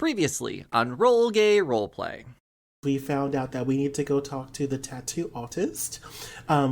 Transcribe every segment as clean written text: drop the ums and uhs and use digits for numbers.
Previously on Roll Gay Roleplay. We found out that we need to go talk to the tattoo artist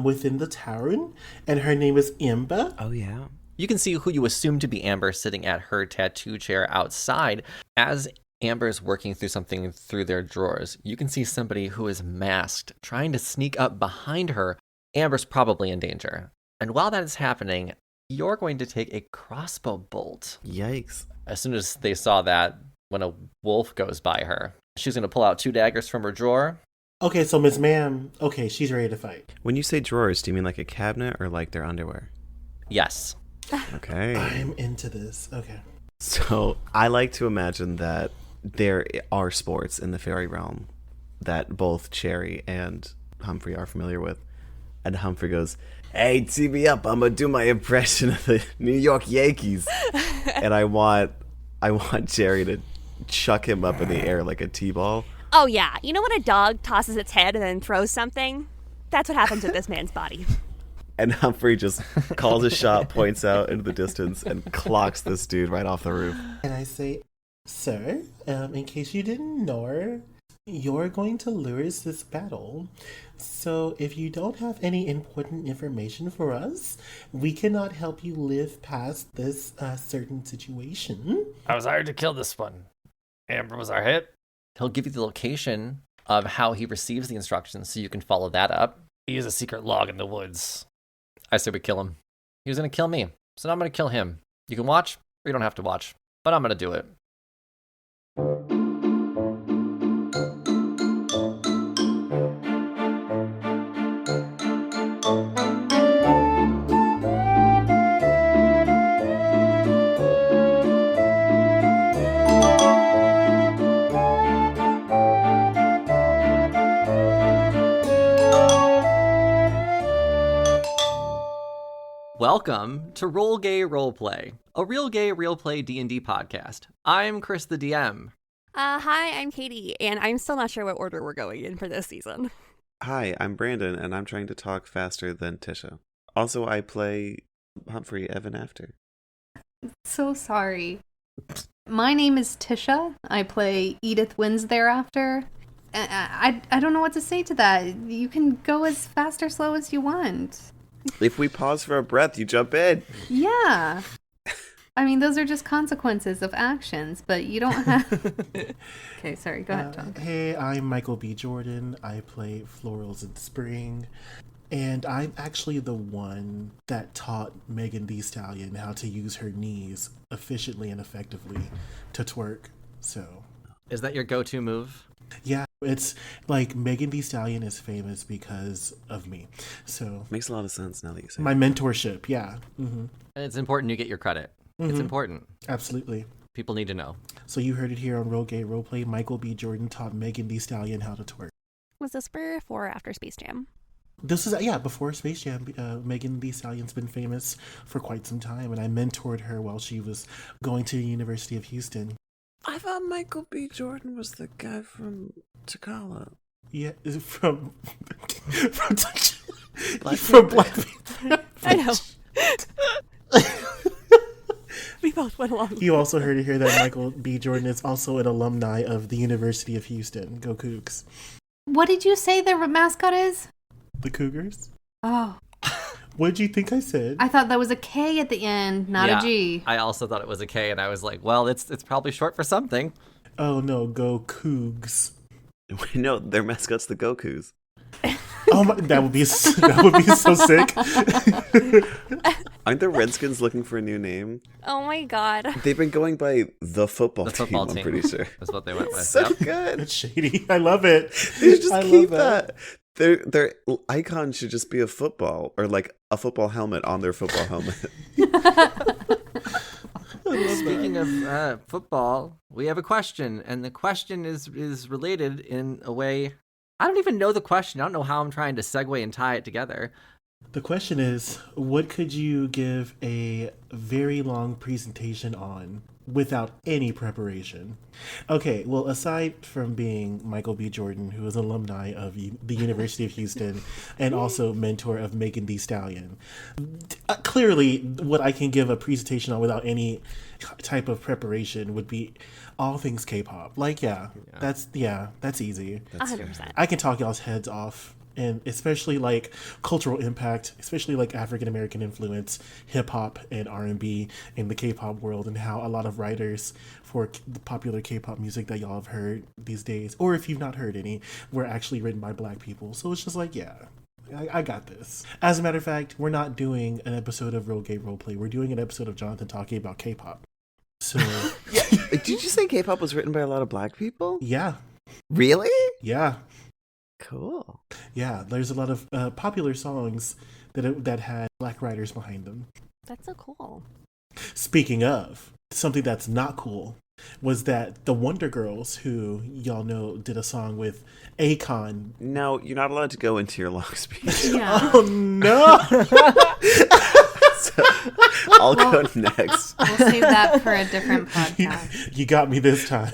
within the tavern, and her name is Imba. Oh, yeah. You can see who you assume to be Amber sitting at her tattoo chair outside. As Amber's working through something through their drawers, you can see somebody who is masked trying to sneak up behind her. Amber's probably in danger. And while that is happening, you're going to take a crossbow bolt. Yikes. As soon as they saw that, when a wolf goes by her, she's going to pull out 2 daggers from her drawer. Okay, so Miss Ma'am, okay, she's ready to fight. When you say drawers, do you mean like a cabinet or like their underwear? Yes. Okay. I'm into this. Okay. So I like to imagine that there are sports in the fairy realm that both Cherry and Humphrey are familiar with. And Humphrey goes, "Hey, tee me up. I'm going to do my impression of the New York Yankees." And I want Cherry to chuck him up in the air like a T-ball. Oh, yeah. You know when a dog tosses its head and then throws something? That's what happens with this man's body. And Humphrey just calls a shot, points out into the distance, and clocks this dude right off the roof. And I say, "Sir, in case you didn't know, you're going to lose this battle. So if you don't have any important information for us, we cannot help you live past this certain situation." I was hired to kill this one. Amber was our hit. He'll give you the location of how he receives the instructions so you can follow that up. He is a secret log in the woods. I say we kill him. He was going to kill me, so now I'm going to kill him. You can watch, or you don't have to watch, but I'm going to do it. Welcome to Roll Gay Roleplay, a real gay real play D&D podcast. I'm Chris the DM. Hi, I'm Katie, and I'm still not sure what order we're going in for this season. Hi, I'm Brandon, and I'm trying to talk faster than Tisha. Also, I play Humphrey Evan After. So sorry. My name is Tisha. I play Edith Wins Thereafter. I don't know what to say to that. You can go as fast or slow as you want. If we pause for a breath, you jump in. Yeah. I mean, those are just consequences of actions, but you don't have... Okay, sorry, go ahead, John. Hey, I'm Michael B. Jordan. I play Florals in Spring. And I'm actually the one that taught Megan Thee Stallion how to use her knees efficiently and effectively to twerk. So... Is that your go-to move? Yeah, it's like Megan Thee Stallion is famous because of me. So Makes a lot of sense now that you say my mentorship, yeah. Mm-hmm. It's important you get your credit. Mm-hmm. It's important. Absolutely. People need to know. So you heard it here on Roll Gay Roleplay. Michael B. Jordan taught Megan Thee Stallion how to twerk. Was this before or after Space Jam? This is, before Space Jam. Megan Thee Stallion's been famous for quite some time, and I mentored her while she was going to the University of Houston. I thought Michael B. Jordan was the guy from T'Challa. Yeah, from Black from Black Panther. I know. We both went along. You also heard it here that Michael B. Jordan is also an alumni of the University of Houston. Go Cougs. What did you say their mascot is? The Cougars? Oh. What did you think I said? I thought that was a K at the end, not a G. I also thought it was a K, and I was like, well, it's probably short for something. Oh no, go Cougs. No, their mascot's the Gokus. Oh my, that would be so sick. Aren't the Redskins looking for a new name? Oh my god. They've been going by the football team, I'm pretty sure. That's what they went with. So Yep. good. It's shady. I love it. They should just I keep love that. Their icon should just be a football, or like a football helmet on their football helmet. Speaking of football, we have a question, and the question is related in a way. I don't even know the question. I don't know how I'm trying to segue and tie it together. The question is, what could you give a very long presentation on without any preparation? Okay, well, aside from being Michael B. Jordan, who is an alumni of the University of Houston and also mentor of Megan Thee Stallion, clearly what I can give a presentation on without any type of preparation would be all things K-pop. Like, that's easy. That's 100%. I can talk y'all's heads off, and especially like cultural impact, especially like African American influence, hip hop and R&B in the K-pop world, and how a lot of writers for the popular K-pop music that y'all have heard these days, or if you've not heard any, were actually written by Black people. So it's just like, I got this. As a matter of fact, we're not doing an episode of Real Gay Roleplay. We're doing an episode of Jonathan talking about K-pop. So, Did you say K-pop was written by a lot of Black people? yeah. Really? Yeah. Cool. Yeah, there's a lot of popular songs that had Black writers behind them. That's so cool. Speaking of, something that's not cool was that the Wonder Girls, who y'all know did a song with Akon. No, you're not allowed to go into your long speech. Yeah. Oh no! So, I'll go next. We'll save that for a different podcast. You got me this time.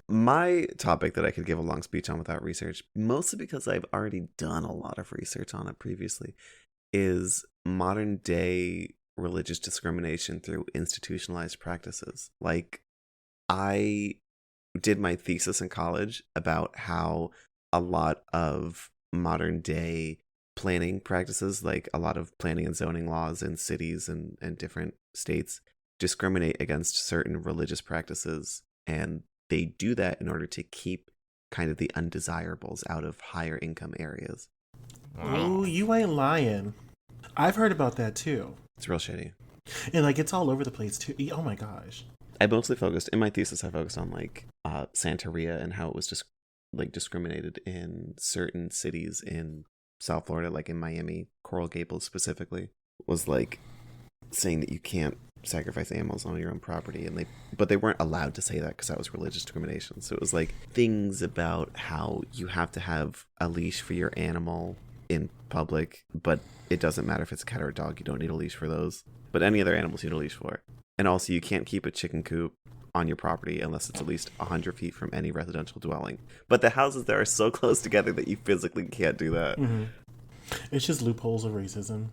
My topic that I could give a long speech on without research, mostly because I've already done a lot of research on it previously, is modern day religious discrimination through institutionalized practices. Like, I did my thesis in college about how a lot of modern day planning practices, like a lot of planning and zoning laws in cities and different states, discriminate against certain religious practices, and they do that in order to keep kind of the undesirables out of higher income areas. Ooh, you ain't lying. I've heard about that too. It's real shitty. And like it's all over the place too. Oh my gosh. I mostly focused in my thesis. I focused on like Santeria and how it was just like discriminated in certain cities in South Florida, like in Miami, Coral Gables specifically, was like saying that you can't sacrifice animals on your own property, and they weren't allowed to say that because that was religious discrimination. So it was like things about how you have to have a leash for your animal in public, but it doesn't matter if it's a cat or a dog. You don't need a leash for those, but any other animals you need a leash for. And also, you can't keep a chicken coop on your property unless it's at least 100 feet from any residential dwelling. But the houses there are so close together that you physically can't do that. Mm-hmm. It's just loopholes of racism.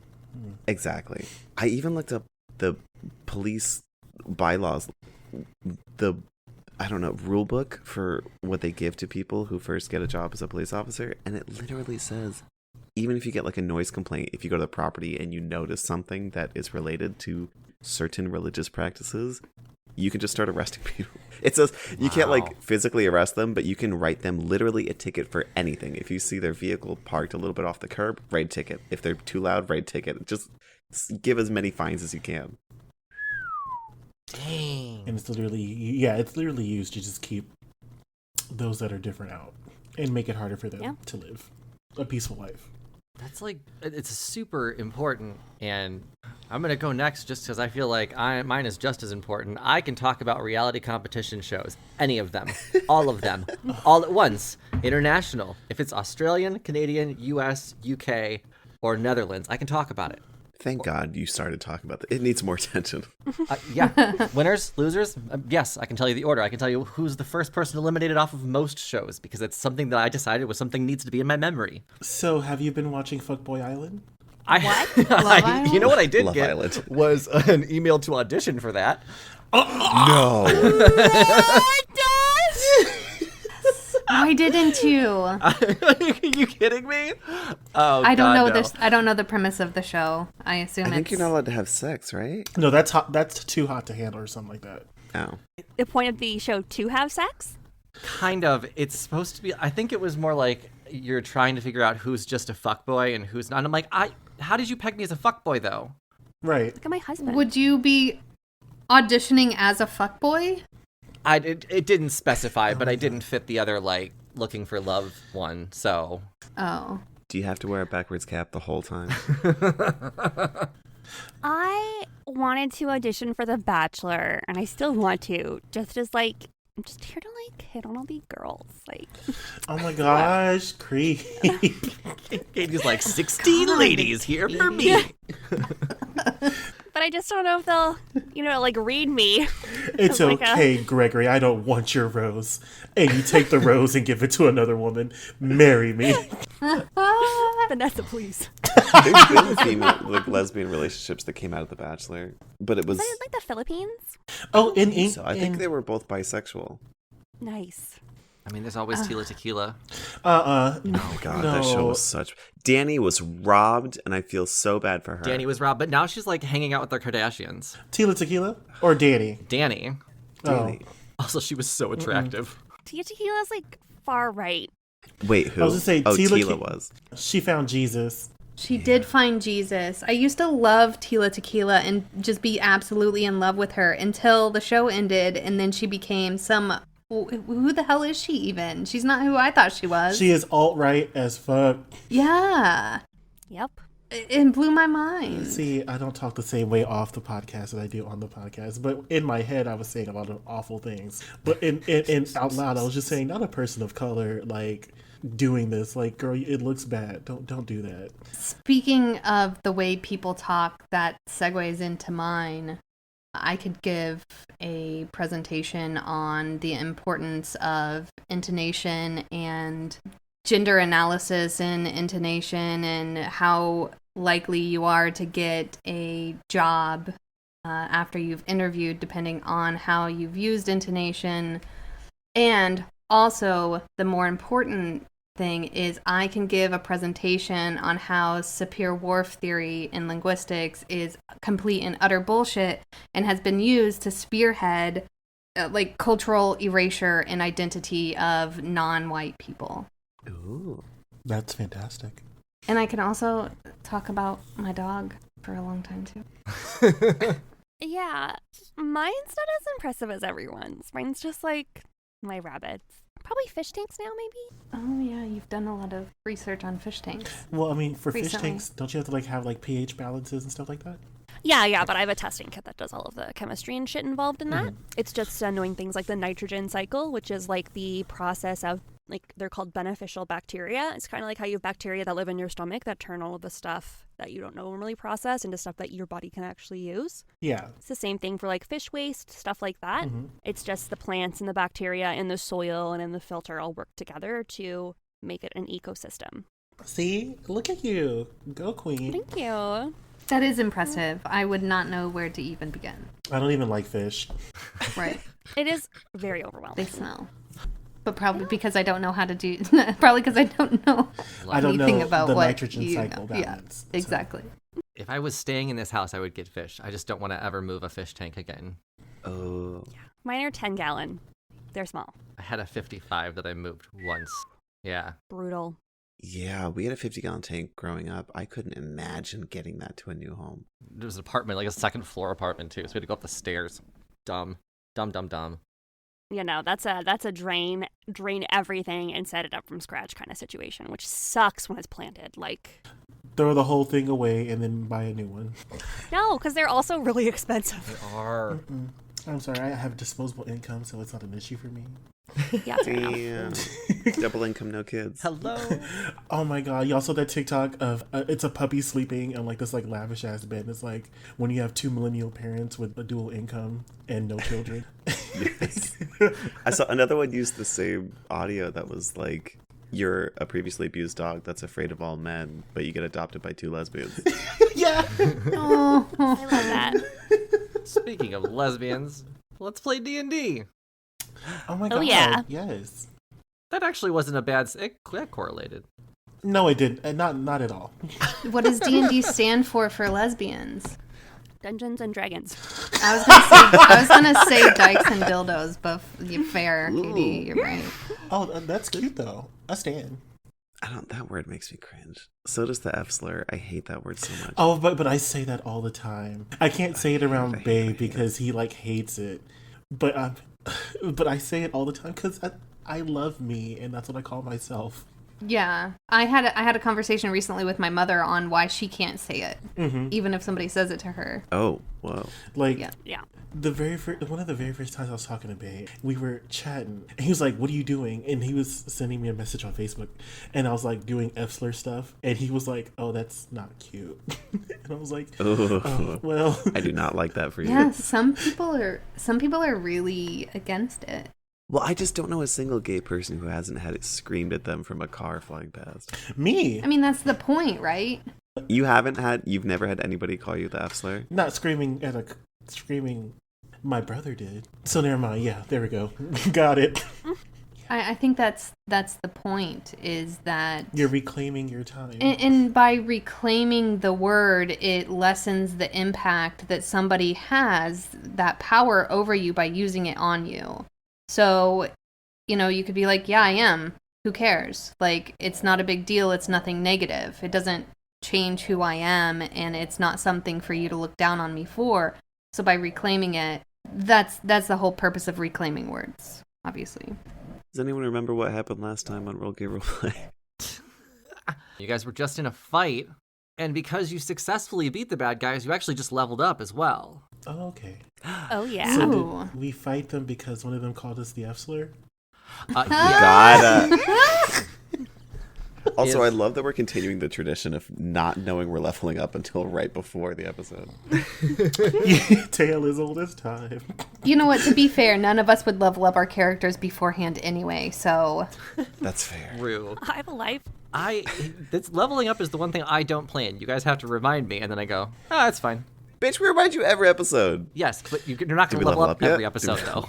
Exactly. I even looked up the police bylaws, rule book for what they give to people who first get a job as a police officer, and it literally says, even if you get like a noise complaint, if you go to the property and you notice something that is related to certain religious practices, you can just start arresting people. It says you can't like physically arrest them, but you can write them literally a ticket for anything. If you see their vehicle parked a little bit off the curb, write a ticket. If they're too loud, write a ticket. Just give as many fines as you can. Dang. And it's literally used to just keep those that are different out and make it harder for them to live a peaceful life. That's like, it's super important, and I'm going to go next just because I feel like mine is just as important. I can talk about reality competition shows, any of them, all of them, all at once, international. If it's Australian, Canadian, US, UK, or Netherlands, I can talk about it. Thank God you started talking about that. It needs more attention. Yeah, winners, losers, yes, I can tell you the order. I can tell you who's the first person eliminated off of most shows, because it's something that I decided was something needs to be in my memory. So, have you been watching Fuckboy Island? Island? You know what I did Love get Island. was an email to audition for that. No. Why didn't you? Are you kidding me? Oh, I don't God, know no. this. I don't know the premise of the show. I assume I think it's. you're not allowed to have sex, right? No, that's hot. That's too hot to handle, or something like that. Oh. The point of the show to have sex? Kind of. It's supposed to be. I think it was more like you're trying to figure out who's just a fuckboy and who's not. And I'm like, how did you peg me as a fuckboy though? Right. Look at my husband. Would you be auditioning as a fuckboy? It didn't specify, but I didn't fit the other like looking for love one. So. Oh. Do you have to wear a backwards cap the whole time? I wanted to audition for The Bachelor, and I still want to. Just as like, I'm just here to like hit on all these girls. Like, Oh my gosh, creep. Katie's like 16 ladies here for me. but but I just don't know if they'll, like read me. It's Like okay, Gregory. I don't want your rose. And you take the rose and give it to another woman. Marry me. Vanessa, please. There's been female, lesbian relationships that came out of The Bachelor, but it was. Was it like the Philippines? Oh, in So I think they were both bisexual. Nice. I mean, there's always Tila Tequila. Oh god, that show was such. Danny was robbed, and I feel so bad for her. Danny was robbed, but now she's like hanging out with the Kardashians. Tila Tequila or Danny? Danny. Danny. Also, she was so attractive. Tia Tequila's like far right. Wait, who? I was gonna say Tila was. She found Jesus. She did find Jesus. I used to love Tila Tequila and just be absolutely in love with her until the show ended, and then she became some. Who the hell is she even? She's not who I thought she was. She is alt-right as fuck. Yeah. Yep. It blew my mind. See, I don't talk the same way off the podcast that I do on the podcast, but in my head, I was saying a lot of awful things. But in out loud, I was just saying, not a person of color, like, doing this. Like, girl, it looks bad. Don't do that. Speaking of the way people talk, that segues into mine. I could give a presentation on the importance of intonation and gender analysis in intonation and how likely you are to get a job after you've interviewed, depending on how you've used intonation. And also, the more important thing is I can give a presentation on how Sapir-Whorf theory in linguistics is complete and utter bullshit and has been used to spearhead cultural erasure and identity of non-white people. Ooh. That's fantastic. And I can also talk about my dog for a long time too. Yeah, mine's not as impressive as everyone's. Mine's just like my rabbits. Probably fish tanks now, maybe? Oh yeah, you've done a lot of research on fish tanks. Well, I mean, for fish Recently. tanks, don't you have to have pH balances and stuff like that? Yeah, but I have a testing kit that does all of the chemistry and shit involved in that. Mm-hmm. It's just knowing things like the nitrogen cycle, which is like the process of, they're called beneficial bacteria. It's kind of like how you have bacteria that live in your stomach that turn all of the stuff that you don't normally process into stuff that your body can actually use. Yeah. It's the same thing for fish waste, stuff like that. Mm-hmm. It's just the plants and the bacteria in the soil and in the filter all work together to make it an ecosystem. See? Look at you. Go, queen. Thank you. That is impressive. I would not know where to even begin. I don't even like fish. Right. It is very overwhelming. They smell. But probably because I don't know how to do. Probably because I don't know I don't anything know about the what nitrogen you cycle know. balance. Yeah, exactly. If I was staying in this house, I would get fish. I just don't want to ever move a fish tank again. Oh. Mine are 10-gallon. They're small. I had a 55 that I moved once. Yeah. Brutal. Yeah, we had a 50-gallon tank growing up. I couldn't imagine getting that to a new home. There was an apartment, a second floor apartment too, so we had to go up the stairs. Dumb. That's a drain everything and set it up from scratch kind of situation, which sucks when it's planted. Throw the whole thing away and then buy a new one. No, because they're also really expensive. They are. I'm sorry, I have disposable income, so it's not an issue for me. Yeah, fair enough. Damn. Double income, no kids. Hello. Oh my god, y'all saw that TikTok of it's a puppy sleeping on this lavish ass bed. It's like when you have two millennial parents with a dual income and no children. Yes. I saw another one use the same audio that was like, you're a previously abused dog that's afraid of all men, but you get adopted by two lesbians. Yeah. Oh, I love that. Speaking of lesbians, let's play D&D. Oh my god. Oh, yeah. Yes. That actually wasn't a bad... That correlated. No, it didn't. Not at all. what does D&D stand for lesbians? Dungeons and Dragons. I was gonna say dykes and dildos, but you're fair, Katie. You're right. Oh, that's cute though. I stand. That word makes me cringe. So does the F slur. I hate that word so much. Oh, but I say that all the time. I can't say it around Babe because he hates it. But I say it all the time because I love me, and that's what I call myself. Yeah, I had a conversation recently with my mother on why she can't say it, even if somebody says it to her. Oh, whoa. Like, Yeah. one of the very first times I was talking to Bae, we were chatting, and he was like, "What are you doing?" And he was sending me a message on Facebook, and I was like doing F-slur stuff, and he was like, "Oh, that's not cute," and I was like, "Oh, well." I do not like that for you. Yeah, some people are really against it. Well, I just don't know a single gay person who hasn't had it screamed at them from a car flying past. Me? I mean, that's the point, right? You've never had anybody call you the F slur? Not screaming at screaming. My brother did. So never mind. Yeah, there we go. Got it. I think that's the point, is that You're reclaiming your time. and by reclaiming the word, it lessens the impact that somebody has, that power over you, by using it on you. So, you could be like, yeah, I am. Who cares? Like, it's not a big deal. It's nothing negative. It doesn't change who I am, and it's not something for you to look down on me for. So by reclaiming it, that's the whole purpose of reclaiming words, obviously. Does anyone remember what happened last time on Roll Gay Roleplay? You guys were just in a fight, and because you successfully beat the bad guys, you actually just leveled up as well. Oh, okay. Oh, yeah. So Ooh. did we fight them because one of them called us the F-slur? Yeah. Gotta. Also, Yes. I love that we're continuing the tradition of not knowing we're leveling up until right before the episode. Tale as old as time. You know what? To be fair, none of us would level up our characters beforehand anyway, so... That's fair. Rude. I have a life. This leveling up is the one thing I don't plan. You guys have to remind me, and then I go, oh, that's fine. Bitch, we remind you every episode. Yes, but you're not going Did to we level level up up yet? every episode, though.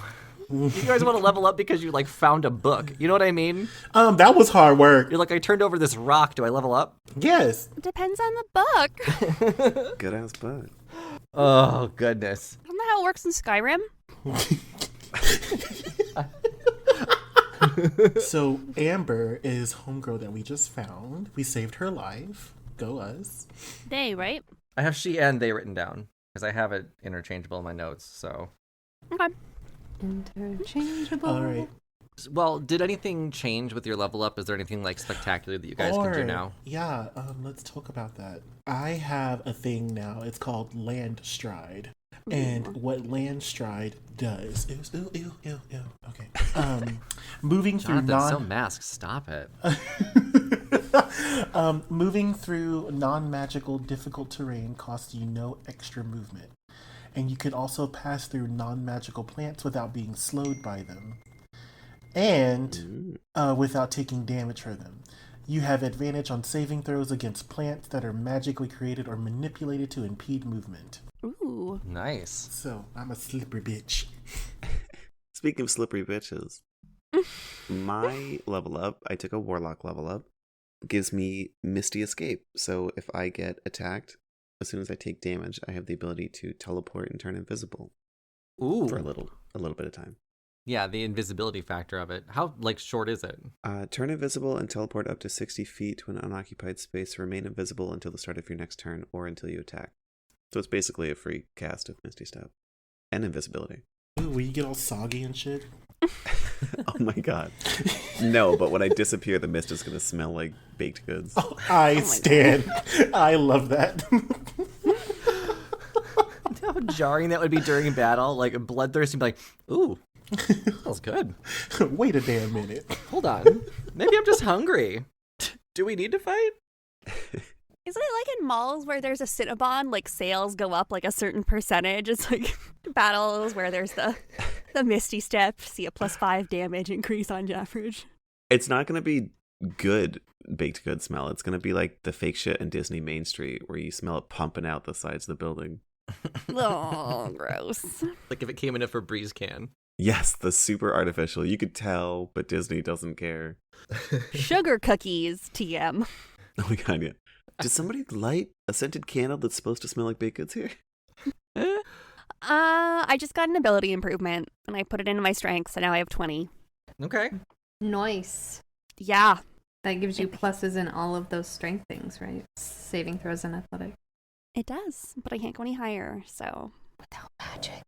You guys want to level up because you, found a book. You know what I mean? That was hard work. You're like, I turned over this rock. Do I level up? Yes. Depends on the book. Good ass bug. Oh, goodness. Isn't that how it works in Skyrim? So Amber is homegirl that we just found. We saved her life. Go us. They, right? I have she and they written down because I have it interchangeable in my notes, so. Okay. Interchangeable. All right. Well, did anything change with your level up? Is there anything, spectacular that you guys can do now? Yeah, let's talk about that. I have a thing now. It's called Land Stride. And what Land Stride does is okay. Moving through Jonathan, so masked. Stop it. moving through non-magical difficult terrain costs you no extra movement. And you can also pass through non-magical plants without being slowed by them. And without taking damage from them. You have advantage on saving throws against plants that are magically created or manipulated to impede movement. Ooh. Nice. So, I'm a slippery bitch. Speaking of slippery bitches, my level up, I took a warlock level up, gives me Misty Escape. So if I get attacked, as soon as I take damage, I have the ability to teleport and turn invisible Ooh. for a little bit of time. Yeah, the invisibility factor of it. How, short is it? Turn invisible and teleport up to 60 feet to an unoccupied space. Remain invisible until the start of your next turn or until you attack. So it's basically a free cast of Misty Step and invisibility. Ooh, will you get all soggy and shit? Oh my god. No, but when I disappear, the mist is going to smell like baked goods. Oh, I stand. I love that. How jarring that would be during battle. Bloodthirsty would be like, ooh, smells good. Wait a damn minute. Hold on. Maybe I'm just hungry. Do we need to fight? Isn't it like in malls where there's a Cinnabon, sales go up a certain percentage? It's like battles where there's the Misty Step, see a +5 damage increase on average. It's not going to be good baked good smell. It's going to be like the fake shit in Disney Main Street where you smell it pumping out the sides of the building. Oh, gross. Like if it came in a Febreze can. Yes, the super artificial. You could tell, but Disney doesn't care. Sugar cookies, TM. Oh my god, yeah. Did somebody light a scented candle that's supposed to smell like baked goods here? I just got an ability improvement, and I put it into my strength, so now I have 20. Okay. Nice. Yeah. That gives you pluses in all of those strength things, right? Saving throws and athletic. It does, but I can't go any higher, so... Without magic.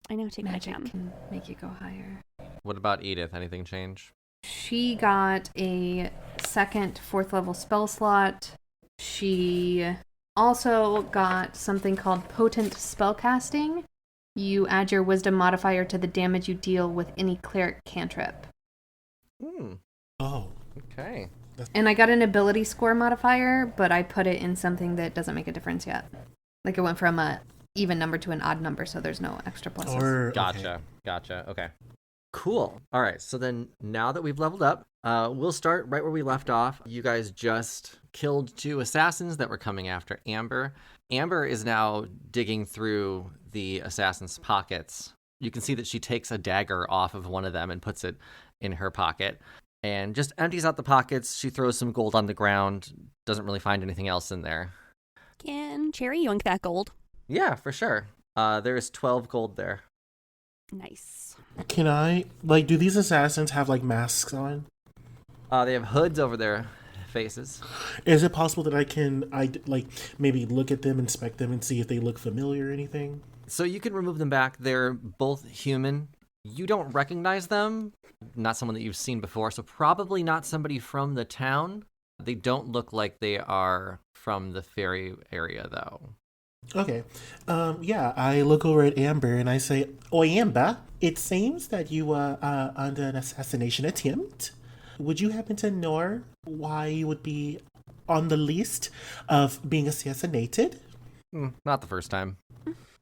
I know, take Magic my jam. can make you go higher. What about Edith? Anything change? She got a second 4th level spell slot. She also got something called potent spellcasting. You add your wisdom modifier to the damage you deal with any cleric cantrip. Oh. Okay. And I got an ability score modifier, but I put it in something that doesn't make a difference yet. Like it went from a even number to an odd number, so there's no extra pluses. Gotcha. Okay. Cool. All right. So then now that we've leveled up, we'll start right where we left off. You guys just killed 2 assassins that were coming after Amber. Amber is now digging through the assassin's pockets. You can see that she takes a dagger off of one of them and puts it in her pocket and just empties out the pockets. She throws some gold on the ground, doesn't really find anything else in there. Can Cherry yoink that gold? Yeah, for sure. There is 12 gold there. Nice. Can I, like, do these assassins have, like, masks on? They have hoods over their faces. Is it possible that I can, maybe look at them, inspect them, and see if they look familiar or anything? So you can remove them back. They're both human. You don't recognize them. Not someone that you've seen before, so probably not somebody from the town. They don't look like they are from the ferry area, though. Okay. Yeah, I look over at Amber and I say, "Oi, Amber, it seems that you were under an assassination attempt. Would you happen to know why you would be on the list of being assassinated?" Not the first time.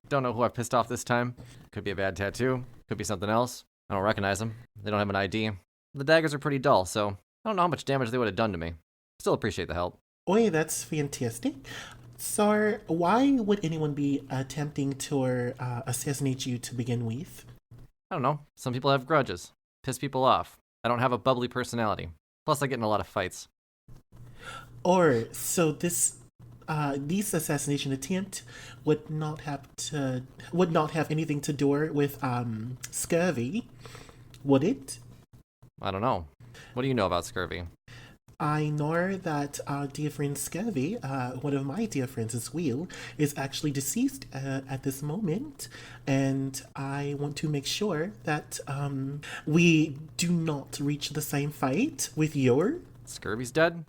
Don't know who I pissed off this time. Could be a bad tattoo. Could be something else. I don't recognize them. They don't have an ID. The daggers are pretty dull, so I don't know how much damage they would have done to me. Still appreciate the help. Oi, that's fantastic. So, why would anyone be attempting to assassinate you to begin with? I don't know. Some people have grudges. Piss people off. I don't have a bubbly personality. Plus, I get in a lot of fights. Or, so this assassination attempt would not have anything to do with scurvy, would it? I don't know. What do you know about scurvy? I know that our dear friend Scurvy, one of my dear friends as well, is actually deceased at this moment, and I want to make sure that we do not reach the same fate with your... Scurvy's dead?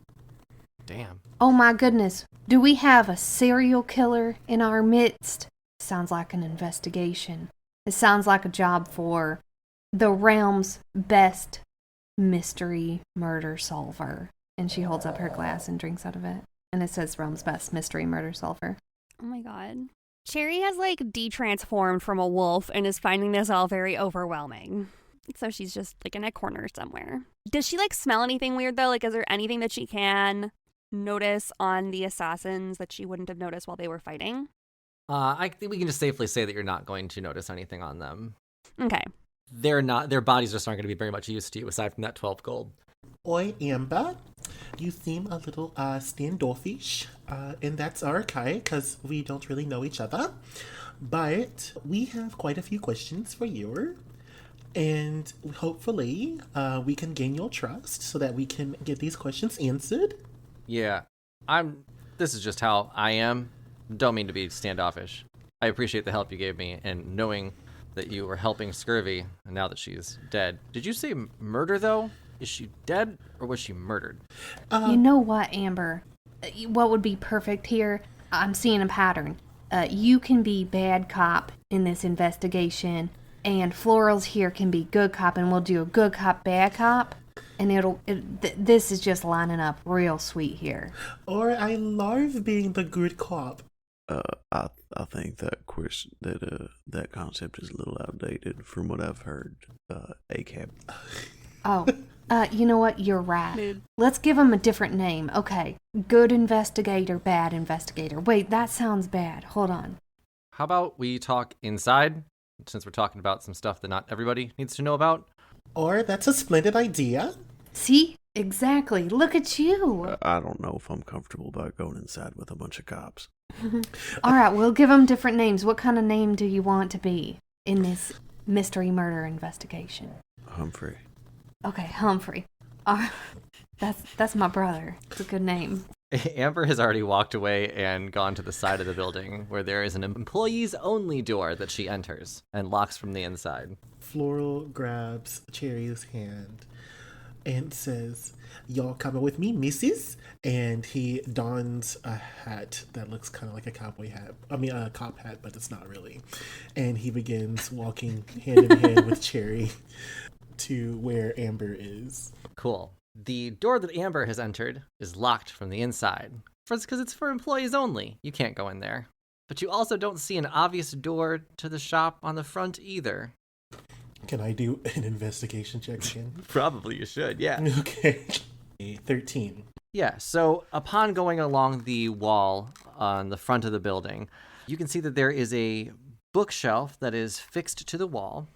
Damn. Oh my goodness. Do we have a serial killer in our midst? Sounds like an investigation. It sounds like a job for the realm's best mystery murder solver. And she holds up her glass and drinks out of it. And it says realm's best mystery murder solver. Oh my god. Cherry has like de-transformed from a wolf and is finding this all very overwhelming. So she's just like in a corner somewhere. Does she like smell anything weird though? Like is there anything that she can notice on the assassins that she wouldn't have noticed while they were fighting? I think we can just safely say that you're not going to notice anything on them. Okay. Their bodies just aren't going to be very much use to you aside from that 12 gold. Oi, Amber, you seem a little standoffish, and that's okay, because we don't really know each other. But we have quite a few questions for you, and hopefully we can gain your trust so that we can get these questions answered. Yeah, this is just how I am. Don't mean to be standoffish. I appreciate the help you gave me, and knowing that you were helping Scurvy, and now that she's dead. Did you say murder, though? Is she dead, or was she murdered? You know what, Amber? What would be perfect here? I'm seeing a pattern. You can be bad cop in this investigation, and Floral's here can be good cop, and we'll do a good cop, bad cop. And this is just lining up real sweet here. Or I love being the good cop. I think that that concept is a little outdated from what I've heard. ACAB. Oh, you know what? You're right. Let's give him a different name. Okay, good investigator, bad investigator. Wait, that sounds bad. Hold on. How about we talk inside, since we're talking about some stuff that not everybody needs to know about? Or that's a splendid idea. See? Exactly. Look at you. I don't know if I'm comfortable about going inside with a bunch of cops. All right, we'll give them different names. What kind of name do you want to be in this mystery murder investigation? Humphrey. Okay, Humphrey. That's my brother. It's a good name. Amber has already walked away and gone to the side of the building where there is an employees only door that she enters and locks from the inside. Floral grabs Cherry's hand and says, "Y'all coming with me, missus?" And he dons a hat that looks kind of like a cowboy hat. I mean, a cop hat, but it's not really. And he begins walking hand in hand with Cherry to where Amber is. Cool. The door that Amber has entered is locked from the inside. First, because it's for employees only. You can't go in there. But you also don't see an obvious door to the shop on the front either. Can I do an investigation check again? Probably you should, yeah. Okay. 13. Yeah, so upon going along the wall on the front of the building, you can see that there is a bookshelf that is fixed to the wall,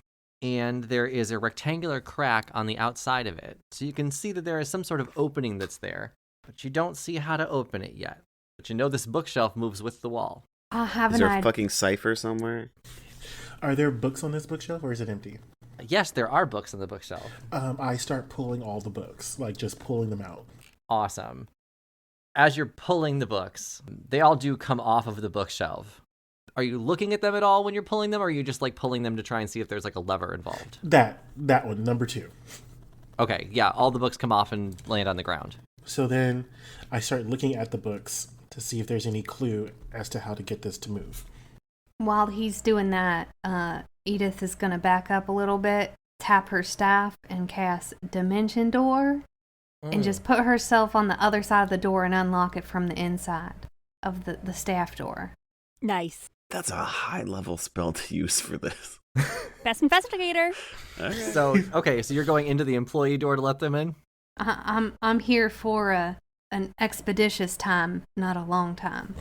and there is a rectangular crack on the outside of it. So you can see that there is some sort of opening that's there, but you don't see how to open it yet. But you know this bookshelf moves with the wall. I have Is an there a idea. fucking cipher somewhere? Are there books on this bookshelf or is it empty? Yes, there are books on the bookshelf. I start pulling all the books, like just pulling them out. Awesome. As you're pulling the books, they all do come off of the bookshelf. Are you looking at them at all when you're pulling them, or are you just like pulling them to try and see if there's like a lever involved? That one, number 2. Okay, yeah, all the books come off and land on the ground. So then I start looking at the books to see if there's any clue as to how to get this to move. While he's doing that, Edith is going to back up a little bit, tap her staff, and cast Dimension Door, and just put herself on the other side of the door and unlock it from the inside of the staff door. Nice. That's a high-level spell to use for this. Best investigator. So you're going into the employee door to let them in? I'm here for an expeditious time, not a long time.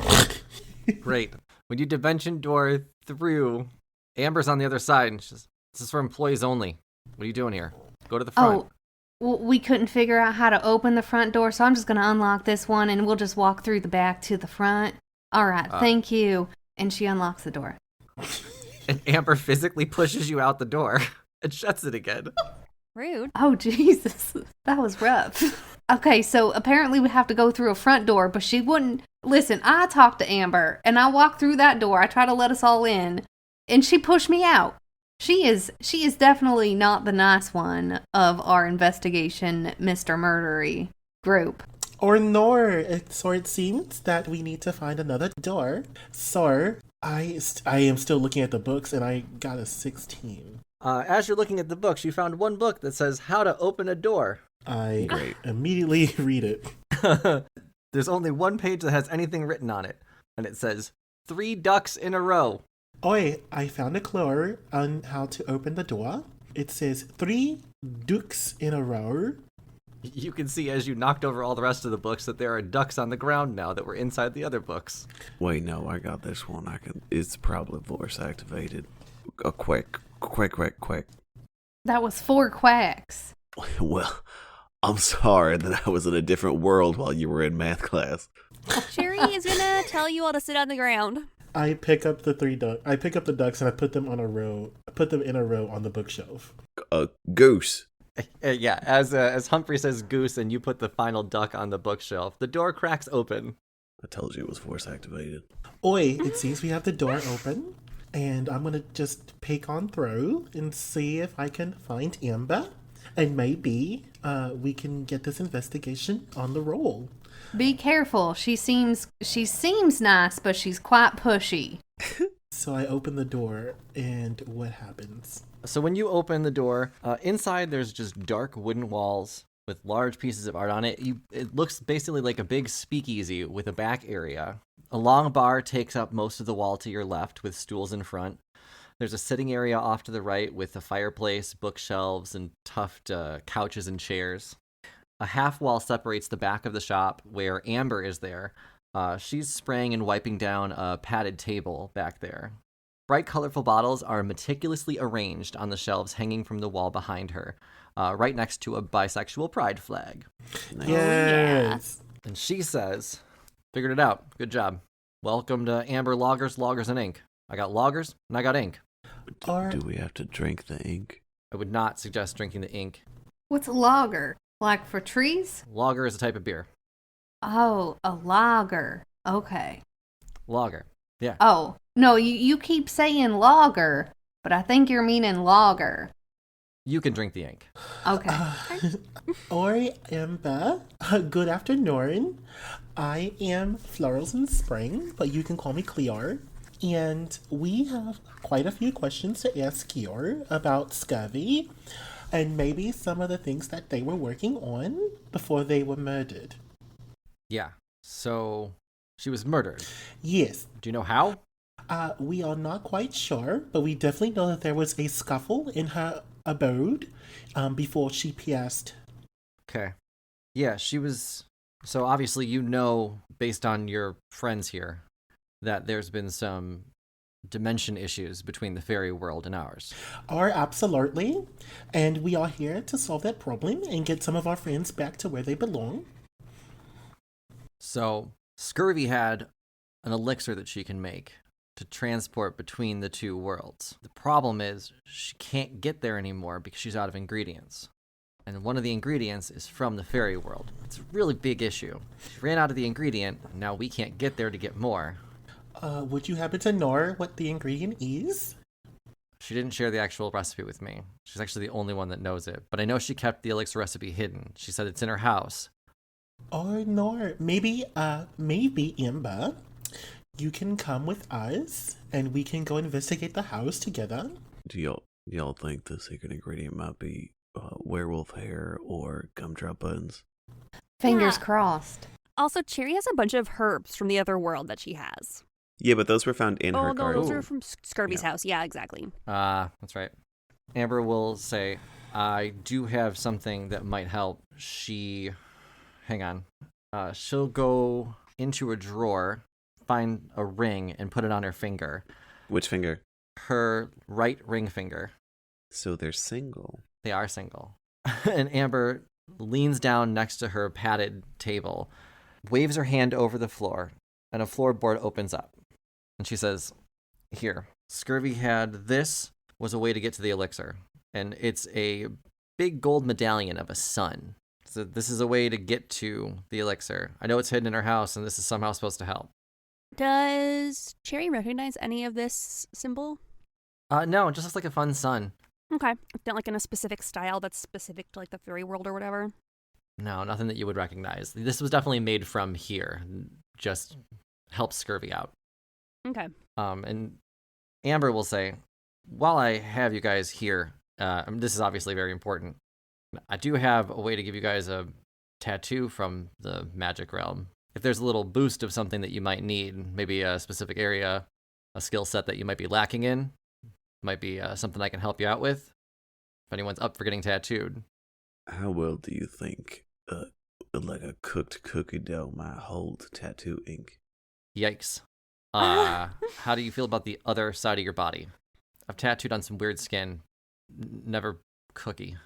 Great. When you dimension door through, Amber's on the other side, and she's, "This is for employees only. What are you doing here? Go to the front." Oh, well, we couldn't figure out how to open the front door, so I'm just going to unlock this one, and we'll just walk through the back to the front. All right, thank you. And she unlocks the door. And Amber physically pushes you out the door and shuts it again. Rude. Oh, Jesus. That was rough. Okay, so apparently we have to go through a front door, but she wouldn't. Listen, I talked to Amber, and I walked through that door. I tried to let us all in, and she pushed me out. She is definitely not the nice one of our investigation, Mr. Murdery group. Or nor, so it seems that we need to find another door. So I am still looking at the books, and I got a 16. As you're looking at the books, you found one book that says How to Open a Door. I Great. immediately read it. There's only one page that has anything written on it, and it says 3 ducks in a row. Oi, I found a clue on how to open the door. It says 3 ducks in a row. You can see as you knocked over all the rest of the books that there are ducks on the ground now that were inside the other books. Wait, no, I got this one. It's probably voice activated. Quick. That was 4 quacks. Well, I'm sorry that I was in a different world while you were in math class. Sherry is gonna tell you all to sit on the ground. I pick up the 3 ducks. I pick up the ducks and I put them on a row. I put them in a row on the bookshelf. Goose. Yeah, as Humphrey says goose and you put the final duck on the bookshelf, the door cracks open. I told you it was voice activated. Oi, it seems we have the door open. And I'm going to just peek on through and see if I can find Amber. And maybe we can get this investigation on the roll. Be careful. She seems nice, but she's quite pushy. So I open the door, and what happens? So when you open the door, inside there's just dark wooden walls with large pieces of art on it. It looks basically like a big speakeasy with a back area. A long bar takes up most of the wall to your left with stools in front. There's a sitting area off to the right with a fireplace, bookshelves, and tuft couches and chairs. A half wall separates the back of the shop where Amber is there. She's spraying and wiping down a padded table back there. Bright, colorful bottles are meticulously arranged on the shelves hanging from the wall behind her, right next to a bisexual pride flag. Yes. And she says, "Figured it out. Good job. Welcome to Amber Loggers, and Ink. I got loggers and I got ink." Do we have to drink the ink? I would not suggest drinking the ink. What's a lager? Like for trees? Lager is a type of beer. Oh, a lager. Okay. Lager. Yeah. Oh, no, you keep saying lager, but I think you're meaning logger. You can drink the ink. Okay. Oi, Amber. Good afternoon. I am Florals in Spring, but you can call me Clear. And we have quite a few questions to ask you about Scurvy and maybe some of the things that they were working on before they were murdered. Yeah. So she was murdered. Yes, Do you know how? we are not quite sure, but we definitely know that there was a scuffle in her abode before she passed. Okay. Yeah, she was. So obviously, you know, based on your friends here, that there's been some dimension issues between the fairy world and ours. Are absolutely. And we are here to solve that problem and get some of our friends back to where they belong. So Scurvy had an elixir that she can make to transport between the two worlds. The problem is she can't get there anymore because she's out of ingredients. And one of the ingredients is from the fairy world. It's a really big issue. She ran out of the ingredient, and now we can't get there to get more. Would you happen to know what the ingredient is? She didn't share the actual recipe with me. She's actually the only one that knows it. But I know she kept the elixir recipe hidden. She said it's in her house. Oh no, maybe Amber, you can come with us and we can go investigate the house together. Do y'all think the secret ingredient might be werewolf hair or gumdrop buttons? Fingers Yeah. crossed. Also, Cherry has a bunch of herbs from the other world that she has. Yeah, but those were found in Oh, her no, garden. those are from Scurvy's Yeah. house. Yeah, exactly. That's right. Amber will say, I do have something that might help. Hang on. She'll go into a drawer, find a ring, and put it on her finger. Which finger? Her right ring finger. So they're single. They are single. And Amber leans down next to her padded table, waves her hand over the floor, and a floorboard opens up. And she says, Here, Scurvy had this, was a way to get to the elixir. And it's a big gold medallion of a sun. So this is a way to get to the elixir. I know it's hidden in her house, and this is somehow supposed to help. Does Cherry recognize any of this symbol? No, it just looks like a fun sun. Okay. Not like in a specific style that's specific to like the fairy world or whatever. No, nothing that you would recognize. This was definitely made from here. Just helps Scurvy out. Okay. And Amber will say, while I have you guys here, this is obviously very important. I do have a way to give you guys a tattoo from the magic realm. If there's a little boost of something that you might need, maybe a specific area, a skill set that you might be lacking in, might be something I can help you out with. If anyone's up for getting tattooed. How well do you think like a cooked cookie dough might hold tattoo ink? Yikes. How do you feel about the other side of your body? I've tattooed on some weird skin. Never cookie.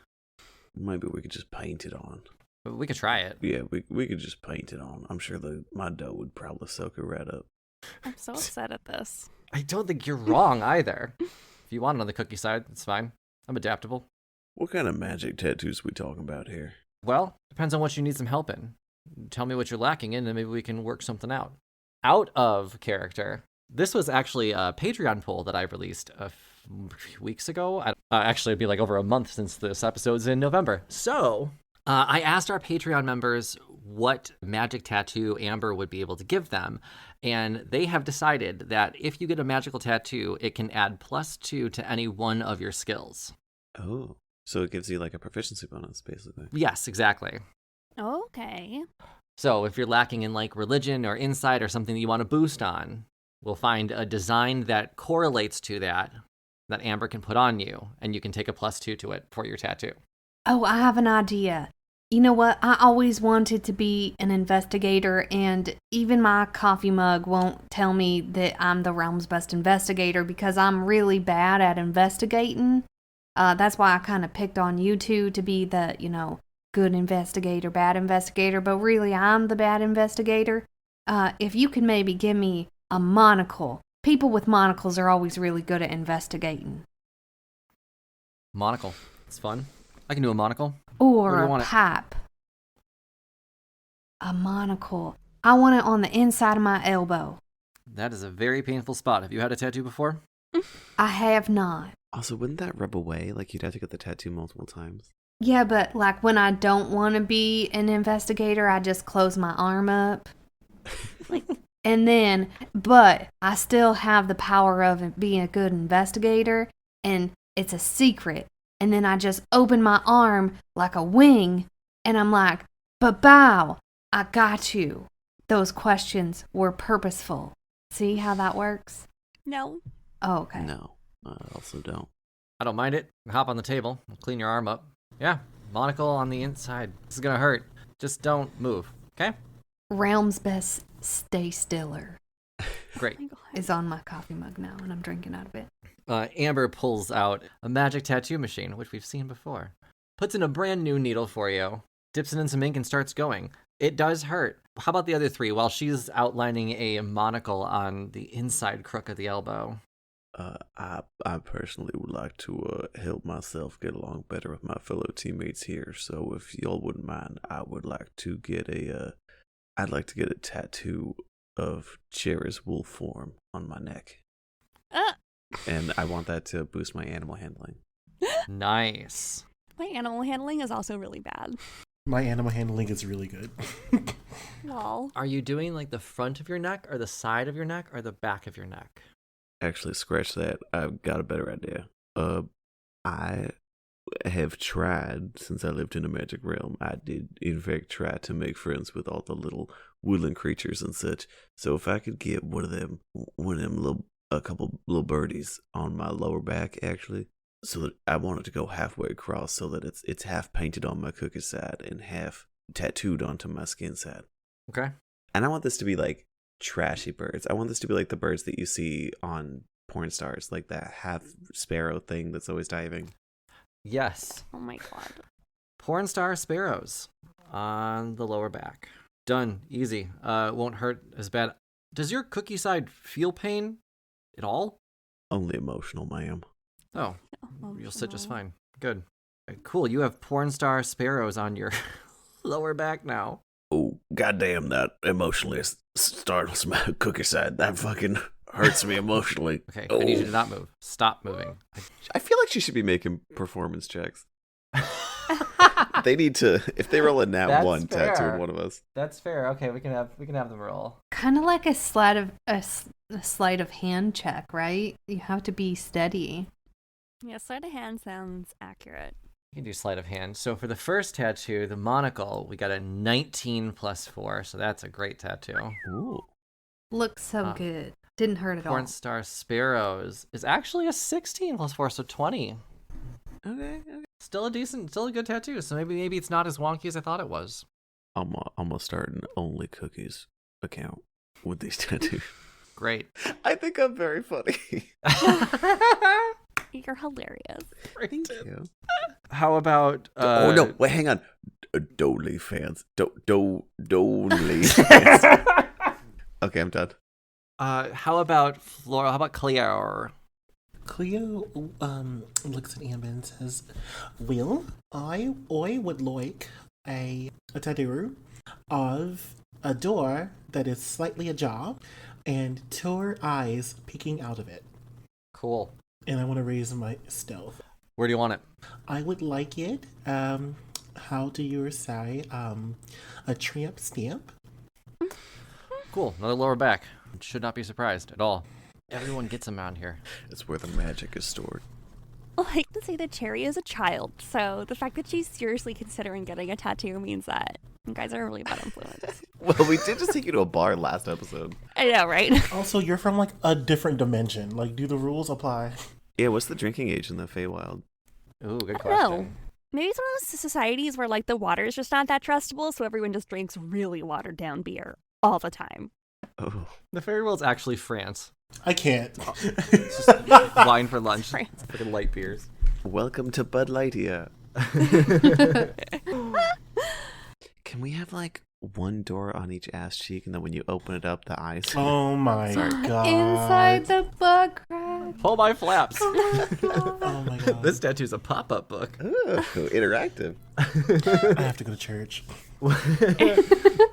Maybe we could just paint it on. But we could try it. Yeah, we could just paint it on. I'm sure my dough would probably soak it right up. I'm so upset at this. I don't think you're wrong either. If you want it on the cookie side, it's fine. I'm adaptable. What kind of magic tattoos we talking about here? Well, depends on what you need some help in. Tell me what you're lacking in, and maybe we can work something out. Out of character. This was actually a Patreon poll that I released a few weeks ago. Actually, it'd be like over a month since this episode's in November. So, I asked our Patreon members what magic tattoo Amber would be able to give them, and they have decided that if you get a magical tattoo, it can add +2 to any one of your skills. Oh, so it gives you like a proficiency bonus, basically. Yes, exactly. Okay. So if you're lacking in like religion or insight or something that you want to boost on, we'll find a design that correlates to that Amber can put on you, and you can take a +2 to it for your tattoo. Oh, I have an idea. You know what? I always wanted to be an investigator, and even my coffee mug won't tell me that I'm the realm's best investigator because I'm really bad at investigating. That's why I kind of picked on you two to be the, good investigator, bad investigator, but really I'm the bad investigator. If you could maybe give me a monocle. People with monocles are always really good at investigating. Monocle. It's fun. I can do a monocle. Or Where do you a want it? pipe. A monocle. I want it on the inside of my elbow. That is a very painful spot. Have you had a tattoo before? I have not. Also, wouldn't that rub away? Like, you'd have to get the tattoo multiple times. Yeah, but like when I don't want to be an investigator, I just close my arm up. But I still have the power of being a good investigator, and it's a secret. And then I just open my arm like a wing, and I'm like, "Bow, I got you." Those questions were purposeful. See how that works? No. Oh, okay. No, I also don't. I don't mind it. Hop on the table. Clean your arm up. Yeah, monocle on the inside. This is gonna hurt. Just don't move, okay? Realm's best stay stiller Great. Oh my God. is on my coffee mug now, and I'm drinking out of it. Amber pulls out a magic tattoo machine, which we've seen before. Puts in a brand new needle for you. Dips it in some ink and starts going. It does hurt. How about the other three while she's outlining a monocle on the inside crook of the elbow? I personally would like to help myself get along better with my fellow teammates here. So if y'all wouldn't mind, I would like to get I'd like to get a tattoo of Cherry's wolf form on my neck, and I want that to boost my animal handling. Nice. My animal handling is also really bad. My animal handling is really good. Lol. Are you doing like the front of your neck or the side of your neck or the back of your neck? Actually, scratch that. I've got a better idea. I have tried, since I lived in a magic realm, I did in fact try to make friends with all the little woodland creatures and such. So if I could get one of them a couple little birdies on my lower back, actually, so that I want it to go halfway across, so that it's half painted on my cookie side and half tattooed onto my skin side. Okay. And I want this to be like trashy birds. I want this to be like the birds that you see on porn stars, like that half sparrow thing that's always diving. Yes. Oh my God. Porn star sparrows on the lower back. Done. Easy. Won't hurt as bad. Does your cookie side feel pain at all? Only emotional, ma'am. Oh, you'll sit just fine. Good. Cool. You have porn star sparrows on your lower back now. Oh, goddamn, that emotionally startles my cookie side. That fucking hurts me emotionally. Okay, Oh. I need you to not move. Stop moving. I feel like she should be making performance checks. They need to, if they roll a nat That's one, fair. tattoo one of us. That's fair. Okay, we can have them roll. Kind of like a sleight of hand check, right? You have to be steady. Yeah, sleight of hand sounds accurate. You can do sleight of hand. So for the first tattoo, the monocle, we got a 19 plus 4, so that's a great tattoo. Ooh. Looks so good. Didn't hurt at all. Porn star sparrows is actually a 16 plus 4, so 20. Okay. Still a good tattoo. So maybe it's not as wonky as I thought it was. I'm gonna start an OnlyCookies account with these tattoos. Great. I think I'm very funny. You're hilarious. Thank you. How about Oh no! Wait, hang on. Dolly fans. Dolly fans. Okay, I'm done. how about Flora? How about Cleo? Cleo looks at Amber and says, "Well, I would like a tattoo of a door that is slightly ajar and two eyes peeking out of it. Cool. And I want to raise my stealth. Where do you want it? I would like it, how do you say, a tramp stamp. Cool. Another lower back. Should not be surprised at all. Everyone gets them around here. It's where the magic is stored. I like to say that Cherry is a child, so the fact that she's seriously considering getting a tattoo means that you guys are a really bad influence. Well, we did just take you to a bar last episode. I know, right? Also, you're from, like, a different dimension. Like, do the rules apply? Yeah, what's the drinking age in the Feywild? Ooh, good I question. don't know. Maybe it's one of those societies where, like, the water is just not that trustable, so everyone just drinks really watered down beer all the time. Oh, The fairy world's actually France. I can't. It's just wine for lunch. France. Freaking light beers. welcome to Bud Lightia. Can we have like one door on each ass cheek, and then when you open it up, the eyes? Oh my god. Inside the butt crack. Pull my flaps. Oh my god. This tattoo's a pop-up book. Ooh, interactive. I have to go to church.